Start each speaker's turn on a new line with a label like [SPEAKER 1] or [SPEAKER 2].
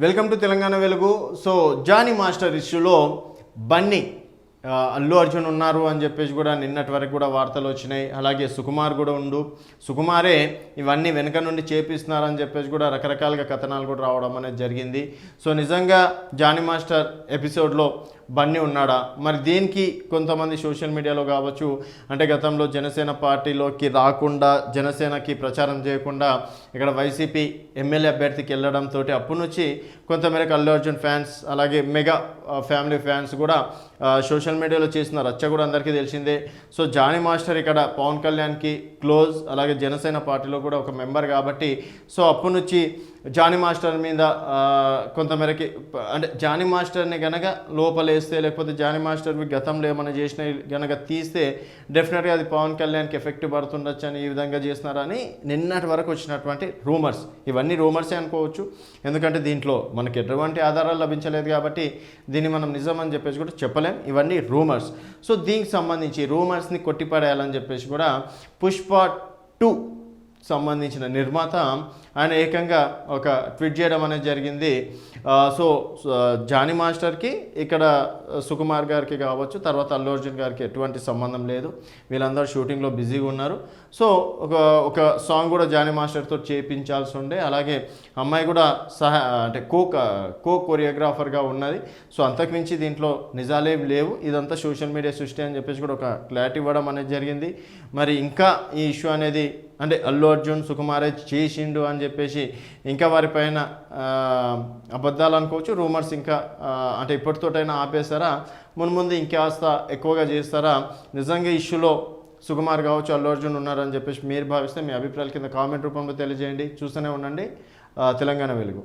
[SPEAKER 1] Welcome to Telangana వెలుగు. So Johnny master ఇష్యూలో బన్నీ అల్లు అర్జున్ ఉన్నారు అని చెప్పేసి కూడా నిన్నటి వరకు కూడా వార్తలు వచ్చినాయి. అలాగే సుకుమార్ కూడా సుకుమారే ఇవన్నీ వెనక నుండి చేపిస్తున్నారని చెప్పేసి కూడా రకరకాలుగా కథనాలు కూడా రావడం అనేది జరిగింది. సో నిజంగా జానీ మాస్టర్ ఎపిసోడ్లో బన్నీ ఉన్నాడా? మరి దీనికి కొంతమంది సోషల్ మీడియాలో కావచ్చు, అంటే గతంలో జనసేన పార్టీలోకి రాకుండా జనసేనకి ప్రచారం చేయకుండా ఇక్కడ వైసీపీ ఎమ్మెల్యే అభ్యర్థికి వెళ్ళడంతో అప్పటి నుంచి కొంతమేరకు అల్లు అర్జున్ ఫ్యాన్స్ అలాగే మెగా ఫ్యామిలీ ఫ్యాన్స్ కూడా సోషల్ మీడియాలో చేసిన రచ్చ కూడా అందరికీ తెలిసిందే. సో జానీ మాస్టర్ ఇక్కడ పవన్ కళ్యాణ్కి క్లోజ్, అలాగే జనసేన పార్టీలో కూడా ఒక మెంబర్ కాబట్టి సో అప్పటి నుంచి జానీ మాస్టర్ మీద కొంతమేరకి అంటే జానీ మాస్టర్ని కనుక లోపలేస్తే లేకపోతే జానీ మాస్టర్వి గతంలో ఏమైనా చేసిన కనుక తీస్తే డెఫినెట్గా అది పవన్ కళ్యాణ్కి ఎఫెక్ట్ పడుతుండొచ్చు అని ఈ విధంగా చేస్తున్నారని నిన్నటి వరకు వచ్చినటువంటి రూమర్స్. ఇవన్నీ రూమర్సే అనుకోవచ్చు, ఎందుకంటే దీంట్లో మనకి ఎటువంటి ఆధారాలు లభించలేదు కాబట్టి దీన్ని మనం నిజం అని చెప్పేసి కూడా చెప్పలేం. ఇవన్నీ రూమర్స్. సో దీనికి సంబంధించి రూమర్స్ని కొట్టిపడేయాలని చెప్పేసి కూడా పుష్ప 2 సంబంధించిన నిర్మాత ఆయన ఏకంగా ఒక ట్వీట్ చేయడం అనేది జరిగింది. సో జానీ మాస్టర్కి ఇక్కడ సుకుమార్ గారికి కావచ్చు, తర్వాత అల్లు అర్జున్ గారికి ఎటువంటి సంబంధం లేదు, వీళ్ళందరూ షూటింగ్లో బిజీగా ఉన్నారు. సో ఒక సాంగ్ కూడా జానీ మాస్టర్తో చేయించాల్సి ఉండే, అలాగే అమ్మాయి కూడా అంటే కో కొరియోగ్రాఫర్గా ఉన్నది. సో అంతకుమించి దీంట్లో నిజాలేం లేవు, ఇదంతా సోషల్ మీడియా సృష్టి అని చెప్పేసి కూడా ఒక క్లారిటీ ఇవ్వడం అనేది జరిగింది. మరి ఇంకా ఈ ఇష్యూ అనేది అంటే అల్లు అర్జున్ సుకుమారే చేసిండు అని చెప్పేసి ఇంకా వారిపైన అబద్ధాలు అనుకోవచ్చు, రూమర్స్ ఇంకా అంటే ఇప్పటితోటైనా ఆపేస్తారా, ముందు ఇంకాస్త ఎక్కువగా చేస్తారా, నిజంగా ఇష్యూలో సుకుమార్ కావచ్చు అల్లు అర్జున్ ఉన్నారని చెప్పేసి మీరు భావిస్తే మీ అభిప్రాయాల కింద కామెంట్ రూపంలో తెలియజేయండి. చూస్తూనే ఉండండి తెలంగాణ వెలుగు.